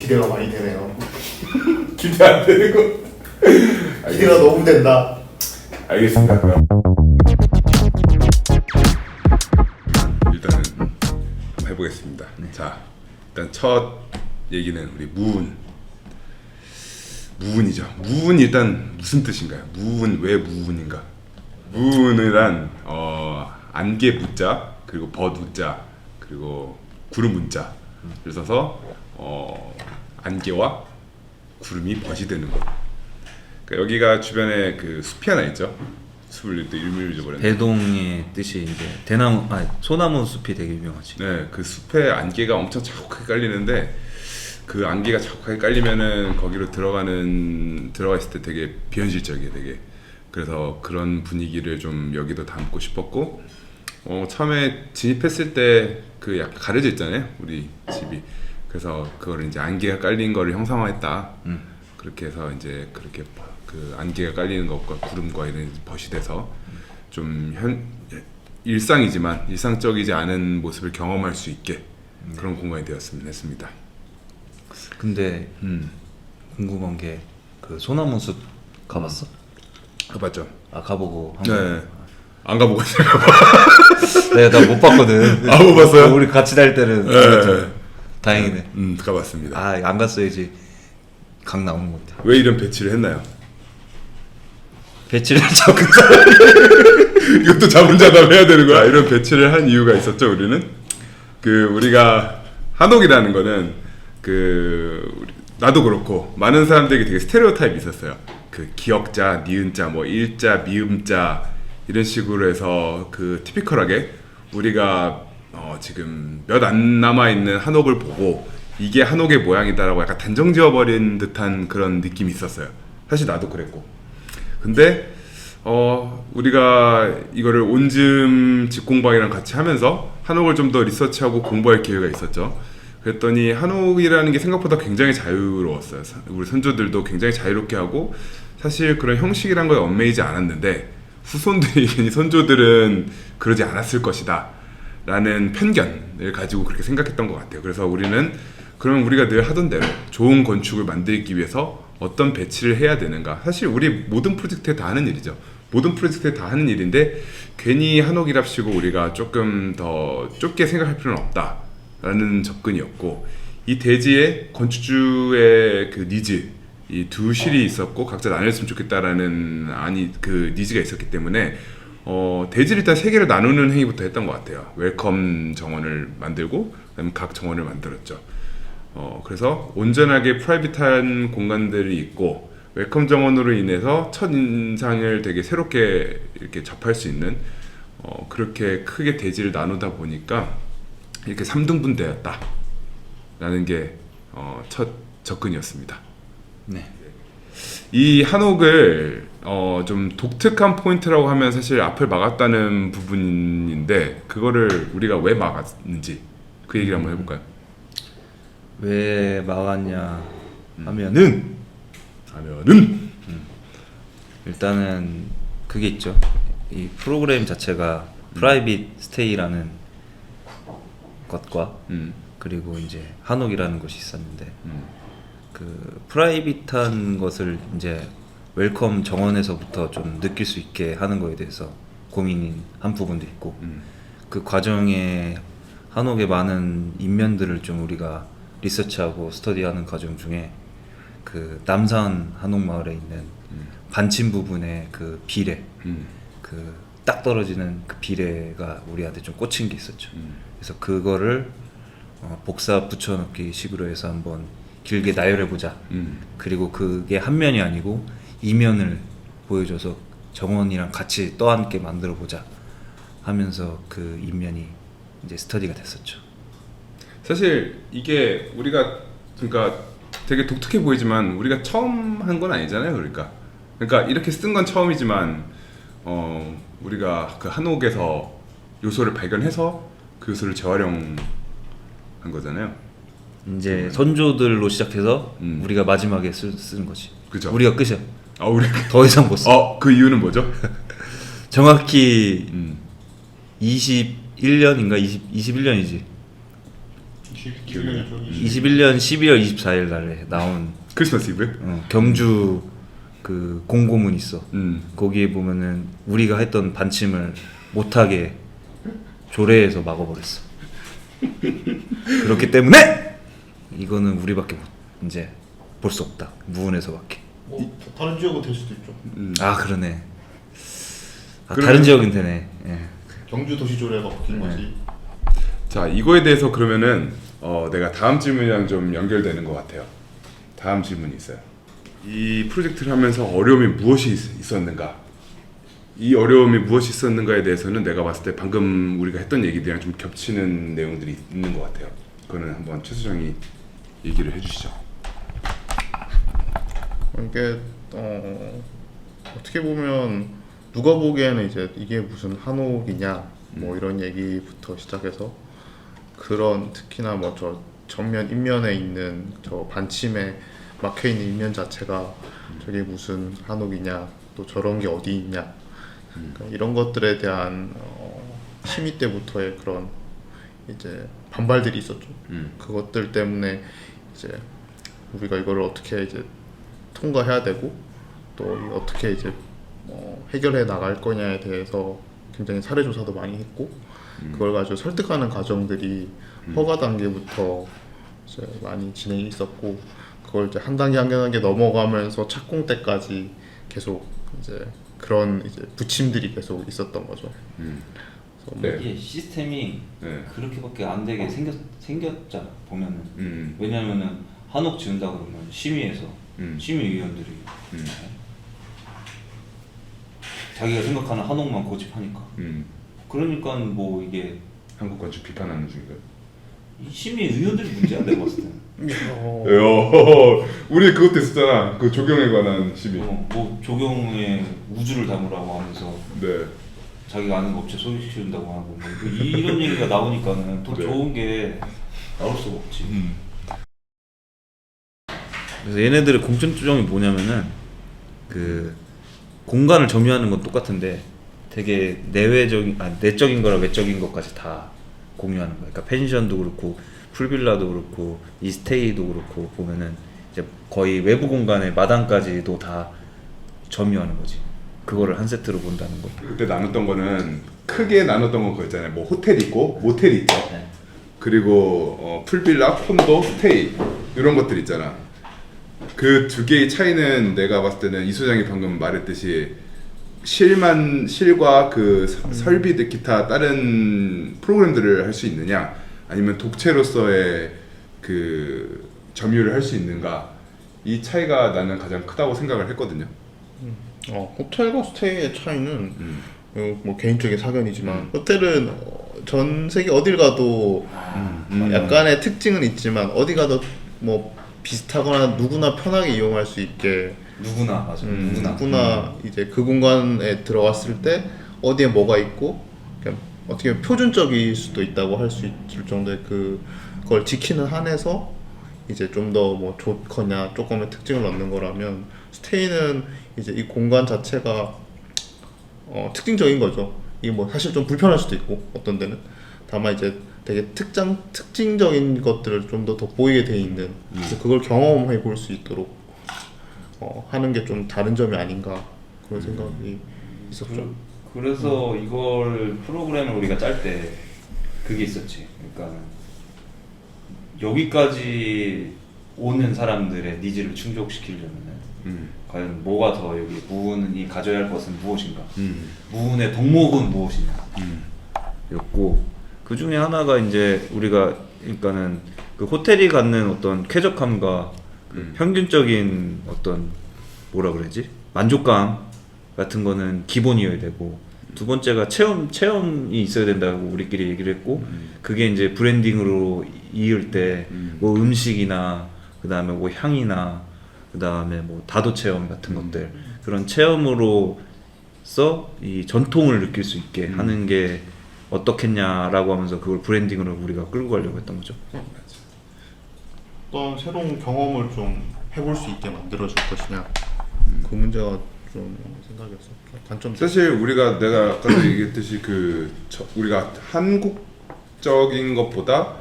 기대가 많이 되네요. 기대 안 되는 거. 기대가 너무 된다. 알겠습니다. 그럼 일단은 한번 해보겠습니다. 자, 일단 첫 얘기는 우리 무운이죠. 무운 일단 무슨 뜻인가요? 무운 왜 무운인가? 무운이란 안개 무자 그리고 버두자 그리고 구름 문자를 써서 안개와 구름이 벗이 되는 거. 그러니까 여기가 주변에 그 숲이 하나 있죠. 숲을 또 이름을 잊어버렸네. 대동의 뜻이 이제 소나무 숲이 되게 유명하지. 네, 그 숲에 안개가 엄청 자욱하게 깔리는데 그 안개가 자욱하게 깔리면은 거기로 들어가 있을 때 되게 비현실적이에요, 되게. 그래서 그런 분위기를 좀 여기도 담고 싶었고, 처음에 진입했을 때 그 약간 가려져 있잖아요, 우리 집이. 그래서 그거를 이제 안개가 깔린 거를 형상화했다. 그렇게 해서 이제 그렇게 그 안개가 깔리는 것과 구름과 이런 벗이 돼서 좀 일상이지만 일상적이지 않은 모습을 경험할 수 있게 그런 공간이 되었으면 했습니다. 근데 궁금한 게 그 소나무 숲 가봤어? 가봤죠? 아 가보고 한 네. 안 가보고 있어요. 내가 나 못 봤거든. 아, 못 봤어요? 우리 같이 다닐 때는 네. 다행이네. 가봤습니다. 아 안 갔어야지. 강 나오는 건데. 왜 이런 배치를 했나요? 배치를 적은 이것도 자문자답 해야 되는 거야. 이런 배치를 한 이유가 있었죠. 우리는 우리가 한옥이라는 거는 나도 그렇고 많은 사람들에게 되게 스테레오타입이 있었어요. 그 기역자, 니은자, 뭐 일자, 미음자 이런 식으로 해서 그 티피컬하게 우리가 지금 몇 안 남아 있는 한옥을 보고 이게 한옥의 모양이다라고 약간 단정 지어버린 듯한 그런 느낌이 있었어요. 사실 나도 그랬고. 근데 우리가 이거를 온즘 직공방이랑 같이 하면서 한옥을 좀 더 리서치하고 공부할 기회가 있었죠. 그랬더니 한옥이라는 게 생각보다 굉장히 자유로웠어요. 우리 선조들도 굉장히 자유롭게 하고 사실 그런 형식이란 거에 얽매이지 않았는데 후손들이 선조들은 그러지 않았을 것이다 라는 편견을 가지고 그렇게 생각했던 것 같아요. 그래서 우리는 그러면 우리가 늘 하던 대로 좋은 건축을 만들기 위해서 어떤 배치를 해야 되는가. 사실 우리 모든 프로젝트에 다 하는 일이죠. 모든 프로젝트에 다 하는 일인데 괜히 한옥이랍시고 우리가 조금 더 좁게 생각할 필요는 없다라는 접근이었고, 이 대지에 건축주의 그 니즈, 이 두 실이 있었고 각자 나뉘었으면 좋겠다라는 그 니즈가 있었기 때문에 대지를 일단 세 개로 나누는 행위부터 했던 것 같아요. 웰컴 정원을 만들고 그다음에 각 정원을 만들었죠. 그래서 온전하게 프라이빗한 공간들이 있고 웰컴 정원으로 인해서 첫 인상을 되게 새롭게 이렇게 접할 수 있는 그렇게 크게 대지를 나누다 보니까 이렇게 3등분 되었다 라는 게 첫 접근이었습니다. 네. 이 한옥을 좀 독특한 포인트라고 하면 사실 앞을 막았다는 부분인데 그거를 우리가 왜 막았는지 그 얘기를 한번 해볼까요? 왜 막았냐 하면은 일단은 그게 있죠. 이 프로그램 자체가 프라이빗 스테이라는 것과 그리고 이제 한옥이라는 것이 있었는데 그 프라이빗한 것을 이제 웰컴 정원에서부터 좀 느낄 수 있게 하는 거에 대해서 고민인 한 부분도 있고 그 과정에 한옥의 많은 인면들을 좀 우리가 리서치하고 스터디하는 과정 중에 그 남산 한옥마을에 있는 반침 부분의 그 비례 그 딱 떨어지는 그 비례가 우리한테 좀 꽂힌 게 있었죠. 그래서 그거를 복사 붙여넣기 식으로 해서 한번 길게 나열해보자. 그리고 그게 한 면이 아니고 이면을 보여줘서 정원이랑 같이 떠안게 만들어보자 하면서 그 인면이 이제 스터디가 됐었죠. 사실 이게 우리가 그러니까 되게 독특해 보이지만 우리가 처음 한 건 아니잖아요. 그러니까 이렇게 쓴 건 처음이지만 우리가 그 한옥에서 요소를 발견해서 그 요소를 재활용한 거잖아요. 이제 선조들로 시작해서 우리가 마지막에 쓴 거지. 그죠. 우리가 끝이야. 우리 더 이상 못 써. 그 이유는 뭐죠? 정확히 21년인가 21년이지. 21년 12월 24일 날에 나온 크리스마스 이브? 경주 그 공고문 있어. 거기에 보면은 우리가 했던 반침을 못하게 조례에서 막아버렸어. 그렇기 때문에 이거는 우리밖에 이제 볼 수 없다. 무은에서밖에. 뭐 다른 지역은 될 수도 있죠. 아 그러네. 그러면- 다른 지역은 되네. 예. 경주 도시조례가 바뀐 거지. 자, 이거에 대해서 그러면은 내가 다음 질문이랑 좀 연결되는 것 같아요. 다음 질문이 있어요. 이 프로젝트를 하면서 어려움이 무엇이 있었는가? 이 어려움이 무엇이 있었는가에 대해서는 내가 봤을 때 방금 우리가 했던 얘기들이랑 좀 겹치는 내용들이 있는 것 같아요. 그거는 한번 최 수장이 얘기를 해주시죠. 이게 어떻게 보면 누가 보기에는 이제 이게 무슨 한옥이냐 뭐 이런 얘기부터 시작해서 그런 특히나 뭐 저 전면 인면에 있는 저 반침에 막혀 있는 인면 자체가 저게 무슨 한옥이냐 또 저런 게 어디 있냐 그러니까 이런 것들에 대한 심의 때부터의 그런 이제 반발들이 있었죠. 그것들 때문에 이제 우리가 이거를 어떻게 이제 통과해야 되고 또 어떻게 이제 해결해 나갈 거냐에 대해서 굉장히 사례 조사도 많이 했고 그걸 가지고 설득하는 과정들이 허가 단계부터 이제 많이 진행이 있었고 그걸 이제 한 단계 한 단계 넘어가면서 착공 때까지 계속 이제 그런 이제 부침들이 계속 있었던 거죠. 그래서 네. 이게 시스템이 네. 그렇게밖에 안 되게 생겼잖아 보면은. 왜냐면은 한옥 지은다 그러면 심의에서 심의위원들이 자기가 생각하는 한옥만 고집하니까. 그러니까 뭐 이게 한국 건축 비판하는 중인가요? 이 심의위원들이 문제야 내가 봤을 때는. 우리 그것도 있었잖아. 그 조경에 관한 시비. 뭐 조경에 우주를 담으라고 하면서 네. 자기가 아는 업체 소개시켜준다고 하고 뭐 이런 얘기가 나오니까는 더 네. 좋은 게 나올 수가 없지. 그래서 얘네들의 공통점이 뭐냐면은 그 공간을 점유하는 건 똑같은데 되게 내적인 거랑 외적인 것까지 다 공유하는 거야. 그러니까 펜션도 그렇고 풀빌라도 그렇고 이스테이도 그렇고 보면은 이제 거의 외부 공간의 마당까지도 다 점유하는 거지. 그거를 한 세트로 본다는 거. 그때 나눴던 거는 크게 나눴던 건 그거 있잖아요. 뭐 호텔 있고 모텔 있죠. 네. 그리고 풀빌라, 콘도, 스테이 이런 것들 있잖아. 그 두 개의 차이는 내가 봤을 때는 이 소장이 방금 말했듯이 실과 그 설비 등 기타 다른 프로그램들을 할 수 있느냐 아니면 독채로서의 그 점유를 할 수 있는가 이 차이가 나는 가장 크다고 생각을 했거든요. 호텔과 스테이의 차이는 뭐 개인적인 사견이지만 호텔은 전 세계 어딜 가도 약간의 특징은 있지만 어디 가도 뭐 비슷하거나 누구나 편하게 이용할 수 있게 누구나 맞아. 누구나 이제 그 공간에 들어왔을 때 어디에 뭐가 있고 그냥 어떻게 보면 표준적일 수도 있다고 할 수 있을 정도의 그걸 지키는 한에서 이제 좀 더 뭐 좋거나 조금의 특징을 넣는 거라면 스테이는 이제 이 공간 자체가 특징적인 거죠. 이게 뭐 사실 좀 불편할 수도 있고 어떤 데는 다만 이제 되게 특징적인 것들을 좀 더 돋보이게 돼 있는 그래서 그걸 경험해 볼 수 있도록 하는 게 좀 다른 점이 아닌가 그런 생각이 있었죠. 그래서 이걸 프로그램을 우리가 짤 때 그게 있었지. 그러니까 여기까지 오는 사람들의 니즈를 충족시키려면 과연 뭐가 더 여기 무은이 가져야 할 것은 무엇인가? 무은의 덕목은 무엇이냐? 였고 그 중에 하나가 이제 우리가 그러니까는 그 호텔이 갖는 어떤 쾌적함과 그 평균적인 어떤 뭐라 그러지? 만족감 같은 거는 기본이어야 되고 두 번째가 체험이 있어야 된다고 우리끼리 얘기를 했고 그게 이제 브랜딩으로 이을 때 뭐 음식이나 그 다음에 뭐 향이나 그 다음에 뭐 다도 체험 같은 것들 그런 체험으로써 이 전통을 느낄 수 있게 하는 게 어떻겠냐라고 하면서 그걸 브랜딩으로 우리가 끌고 가려고 했던 거죠. 어떤 새로운 경험을 좀 해볼 수 있게 만들어줄 것이냐 그 문제가 좀 생각이었어. 관점. 사실 내가 아까도 얘기했듯이 우리가 한국적인 것보다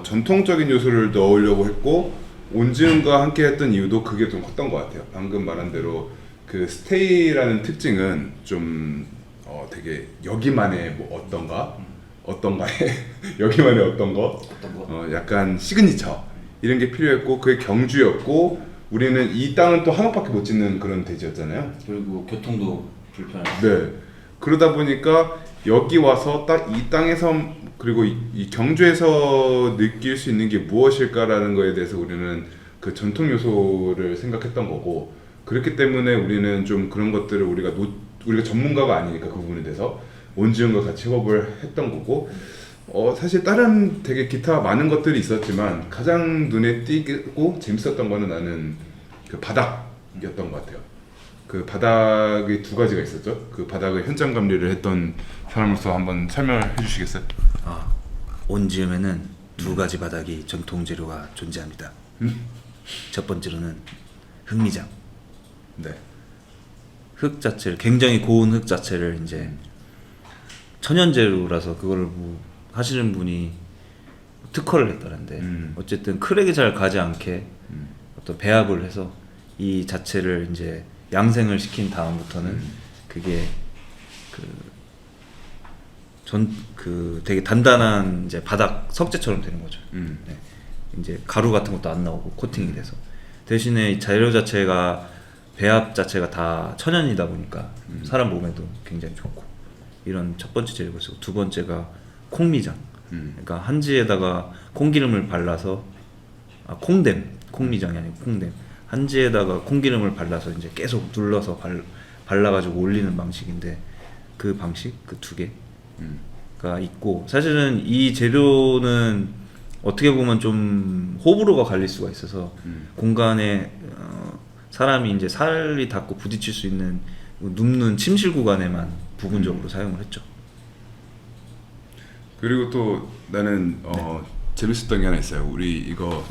전통적인 요소를 넣으려고 했고 온지음과 함께 했던 이유도 그게 좀 컸던 것 같아요. 방금 말한 대로 그 스테이라는 특징은 좀 되게 여기만의 뭐 어떤가에 여기만의 어떤 거 약간 시그니처 이런 게 필요했고 그게 경주였고 우리는 이 땅은 또 한옥밖에 못 짓는 그런 대지였잖아요. 그리고 교통도 불편하고. 네. 그러다 보니까 여기 와서 딱 이 땅에서 그리고 이 경주에서 느낄 수 있는 게 무엇일까라는 거에 대해서 우리는 그 전통 요소를 생각했던 거고 그렇기 때문에 우리는 좀 그런 것들을 우리가 전문가가 아니니까 그 부분에 대해서 온지음과 같이 협업을 했던 거고 사실 다른 되게 기타 많은 것들이 있었지만 가장 눈에 띄고 재밌었던 거는 나는 그 바닥이었던 것 같아요. 그 바닥이 두 가지가 있었죠. 그 바닥을 현장 감리를 했던 사람으로서 한번 설명을 해주시겠어요? 온지음에는 두 가지 바닥이 전통 재료가 존재합니다. 첫 번째로는 흑미장. 네. 흙 자체를 굉장히 고운 흙 자체를 이제 천연 재료라서 그거를 뭐 하시는 분이 특허를 했다는데 어쨌든 크랙이 잘 가지 않게 어떤 배합을 해서 이 자체를 이제 양생을 시킨 다음부터는 그게 되게 단단한 이제 바닥 석재처럼 되는 거죠. 네. 이제 가루 같은 것도 안 나오고 코팅이 돼서 대신에 이 재료 자체가 배합 자체가 다 천연이다 보니까 사람 몸에도 굉장히 좋고 이런 첫 번째 재료가 있고 두 번째가 콩미장. 그러니까 한지에다가 콩기름을 발라서 콩미장이 아니고 콩댐. 한지에다가 콩기름을 발라서 이제 계속 눌러서 발라가지고 올리는 방식인데 그 방식 그 두 개가 있고 사실은 이 재료는 어떻게 보면 좀 호불호가 갈릴 수가 있어서 공간에 사람이 이제 살이 닿고 부딪힐 수 있는 눕는 침실 구간에만 부분적으로 사용을 했죠. 그리고 또 나는 재밌었던 게 하나 있어요. 우리 이거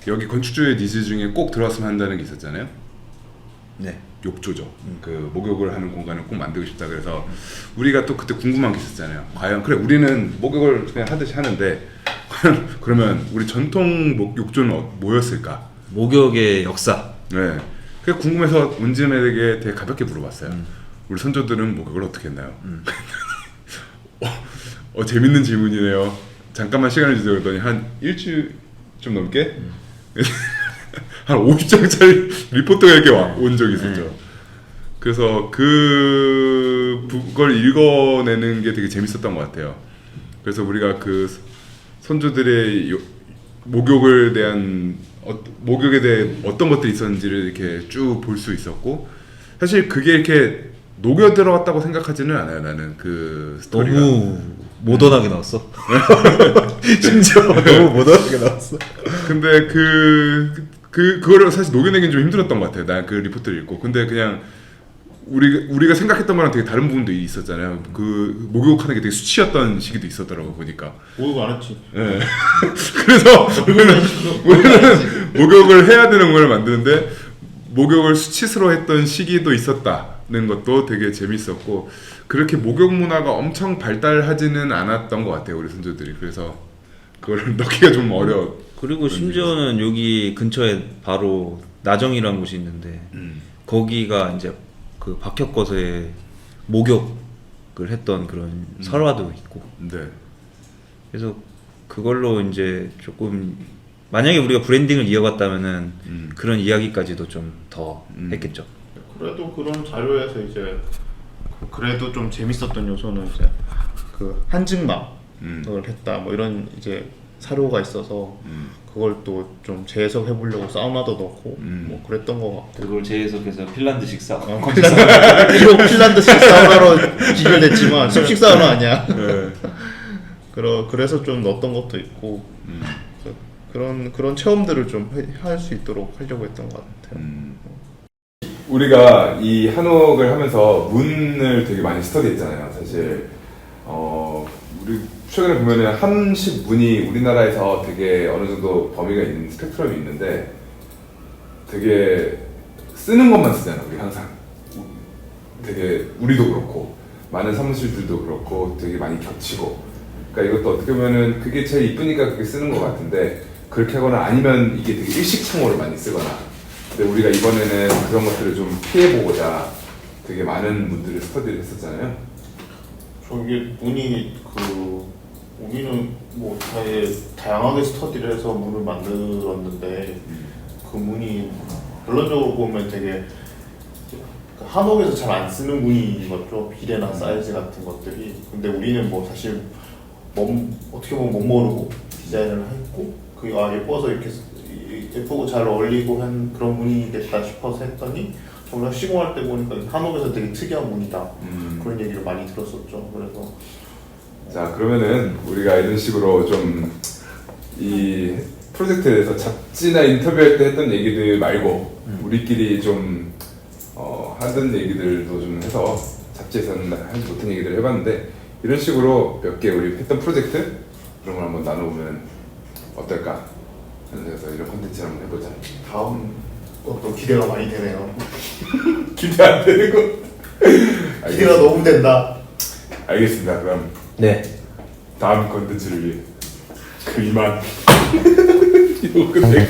여기 건축주의 니즈 중에 꼭 들어왔으면 한다는 게 있었잖아요. 네. 욕조죠. 그 목욕을 하는 공간을 꼭 만들고 싶다 그래서 우리가 또 그때 궁금한 게 있었잖아요. 과연 그래 우리는 목욕을 그냥 하듯이 하는데 그러면 우리 전통 욕조는 뭐였을까? 목욕의 역사. 네. 그게 궁금해서 온지음에게 되게 가볍게 물어봤어요. 우리 선조들은 목욕을 어떻게 했나요? 재밌는 질문이네요. 잠깐만 시간을 주세요. 그랬더니 한 일주일 좀 넘게 한 50장짜리 리포트가 이렇게 온 적이 있었죠. 그래서 그걸 읽어내는 게 되게 재밌었던 것 같아요. 그래서 우리가 그 선조들의 목욕에 대해 어떤 것들이 있었는지를 이렇게 쭉 볼 수 있었고 사실 그게 이렇게 녹여 들어갔다고 생각하지는 않아요. 나는 그 스토리가 너무 모던하게 나왔어. 심지어 너무 모던하게 나왔어. 근데 그거를 사실 녹여내긴 좀 힘들었던 것 같아요. 난 그 리포트를 읽고. 근데 그냥 우리가 생각했던 거랑 되게 다른 부분도 있었잖아요. 그 목욕하는 게 되게 수치였던 시기도 있었더라고 보니까. 목욕 안 했지. 네. 그래서 우리는 목욕을 해야 되는 걸 만드는데 목욕을 수치스러워했던 시기도 있었다는 것도 되게 재밌었고 그렇게 목욕 문화가 엄청 발달하지는 않았던 것 같아요. 우리 선조들이. 그래서 그걸 넣기가 좀 어려워. 그리고 심지어는 여기 근처에 바로 나정이라는 곳이 있는데 거기가 이제 그 박혁거세의 목욕을 했던 그런 설화도 있고. 네. 그래서 그걸로 이제 조금 만약에 우리가 브랜딩을 이어갔다면은 그런 이야기까지도 좀 더 했겠죠. 그래도 그런 자료에서 이제 그래도 좀 재밌었던 요소는 이제 그 한증막을 했다 뭐 이런 이제 사료가 있어서 그걸 또 좀 재해석해 보려고 사우나도 넣고 뭐 그랬던 것 같고 그걸 재해석해서 핀란드식 사우나. 비록 핀란드식 사우나로 기결됐지만 숲식 사우나 아니야. 네. 그래서 좀 넣었던 것도 있고 그런 체험들을 좀 할 수 있도록 하려고 했던 것 같아요. 우리가 이 한옥을 하면서 문을 되게 많이 스터디했잖아요. 사실 우리 최근에 보면은 한식 문이 우리나라에서 되게 어느 정도 범위가 있는 스펙트럼이 있는데 되게 쓰는 것만 쓰잖아. 우리 항상 되게 우리도 그렇고 많은 사무실들도 그렇고 되게 많이 겹치고 그러니까 이것도 어떻게 보면은 그게 제일 이쁘니까 그렇게 쓰는 것 같은데 그렇게 하거나 아니면 이게 되게 일식창호를 많이 쓰거나. 근데 우리가 이번에는 그런 것들을 좀 피해보고자 되게 많은 분들을 스터디를 했었잖아요. 저게 문이 우리는 뭐 다양하게 스터디를 해서 문을 만들었는데 그 문이 결론적으로 보면 되게 한옥에서 잘 안 쓰는 문이었죠. 비례나 사이즈 같은 것들이. 근데 우리는 뭐 사실 어떻게 보면 못 모르고 디자인을 했고 예뻐서 이렇게 예쁘고 잘 어울리고 한 그런 문이겠다 싶어서 했더니 정말 시공할 때 보니까 한옥에서 되게 특이한 문이다. 그런 얘기를 많이 들었었죠. 그래서 자, 그러면은 우리가 이런 식으로 좀 이 프로젝트에 대해서 잡지나 인터뷰할 때 했던 얘기들 말고 우리끼리 좀 하던 얘기들도 좀 해서 잡지에서는 하지 못한 얘기들을 해봤는데 이런 식으로 몇 개 우리 했던 프로젝트 그런 걸 한번 나눠보면 어떨까 하는 데서 이런 콘텐츠를 한번 해보자. 다음 것도 기대가 많이 되네요. 기대 안 되는 거. 기대가 너무 된다. 알겠습니다. 그럼 네. 다음 콘텐츠를 위해 이만 이거 끝내.